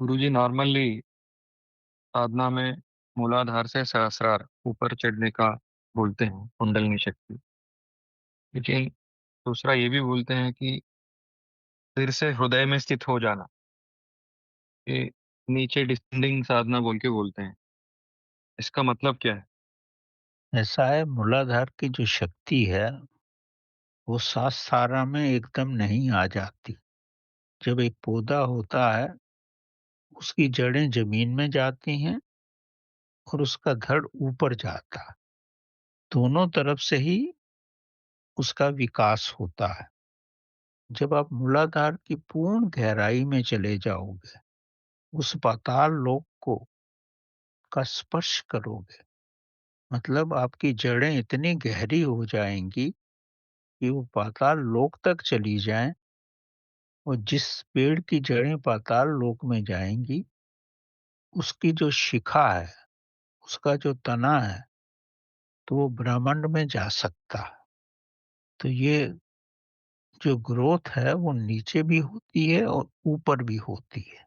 गुरुजी normally साधना में मूलाधार से सहस्रार ऊपर चढ़ने का बोलते हैं कुंडलिनी शक्ति। लेकिन दूसरा ये भी बोलते हैं कि सिर से हृदय में स्थित हो जाना, ये नीचे डिसेंडिंग साधना बोल के बोलते हैं। इसका मतलब क्या है? ऐसा है, मूलाधार की जो शक्ति है वो सात सारा में एकदम नहीं आ जाती। जब एक पौधा होता है, उसकी जड़ें जमीन में जाती हैं और उसका धड़ ऊपर जाता है। दोनों तरफ से ही उसका विकास होता है। जब आप मूलाधार की पूर्ण गहराई में चले जाओगे, उस पाताल लोक को का स्पर्श करोगे, मतलब आपकी जड़ें इतनी गहरी हो जाएंगी कि वो पाताल लोक तक चली जाएं। और जिस पेड़ की जड़ें पाताल लोक में जाएंगी, उसकी जो शिखा है, उसका जो तना है, तो वो ब्रह्मांड में जा सकता है। तो ये जो ग्रोथ है वो नीचे भी होती है और ऊपर भी होती है।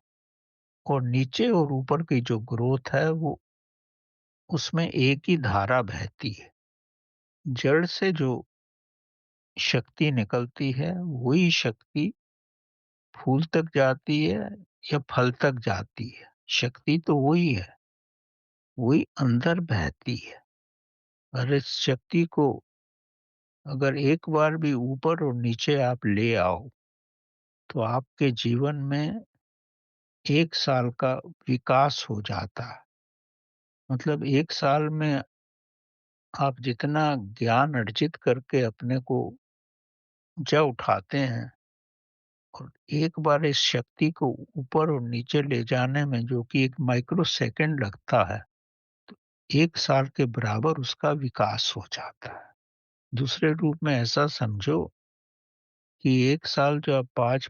और नीचे और ऊपर की जो ग्रोथ है वो उसमें एक ही धारा बहती है। जड़ से जो शक्ति निकलती है वही शक्ति फूल तक जाती है या फल तक जाती है। शक्ति तो वही है, वही अंदर बहती है। और इस शक्ति को अगर एक बार भी ऊपर और नीचे आप ले आओ, तो आपके जीवन में 1 साल का विकास हो जाता है। मतलब 1 साल में आप जितना ज्ञान अर्जित करके अपने को ऊँचा उठाते हैं, और एक बार इस शक्ति को ऊपर और नीचे ले जाने में जो कि 1 माइक्रो सेकंड लगता है, 1 साल के बराबर उसका विकास हो जाता है। दूसरे रूप में ऐसा समझो कि 1 साल जो आप 5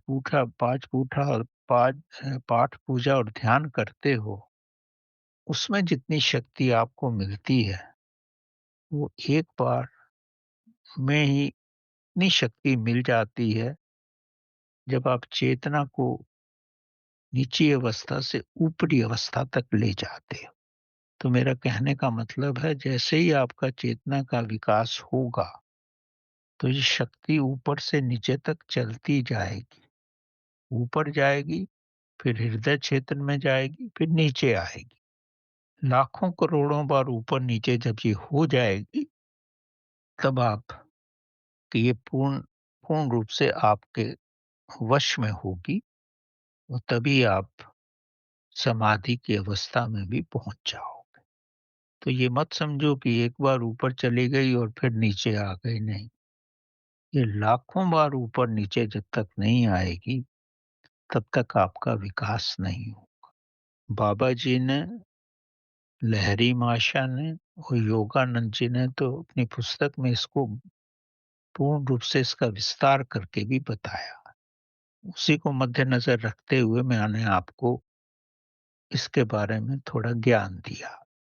पूठा और 5 पाठ पूजा और ध्यान करते हो, उसमें जितनी शक्ति आपको मिलती है, वो एक बार में ही इतनी शक्ति मिल जाती है, जब आप चेतना को निचली अवस्था से ऊपरी अवस्था तक ले जाते हो। तो मेरा कहने का मतलब है, जैसे ही आपका चेतना का विकास होगा, तो ये शक्ति ऊपर से नीचे तक चलती जाएगी। ऊपर जाएगी, फिर हृदय क्षेत्र में जाएगी, फिर नीचे आएगी। लाखों करोड़ों बार ऊपर-नीचे जब ये हो जाएगी, तब आप कि ये पूर्ण पूर्ण रूप से आपके वश में होगी, और तभी आप समाधि की अवस्था में भी पहुँच जाओगे। तो ये मत समझो कि एक बार ऊपर चली गई और फिर नीचे आ गई, नहीं। ये लाखों बार ऊपर-नीचे जब तक नहीं आएगी, तब तक आपका विकास नहीं हो। बाबा जी ने, लहरी माशा ने और योगानंद जी ने तो अपनी पुस्तक में इसको पूर्ण रूप से इसका विस्तार करके भी बताया। उसी को मद्देनज़र रखते हुए मैंने आपको इसके बारे में थोड़ा ज्ञान दिया।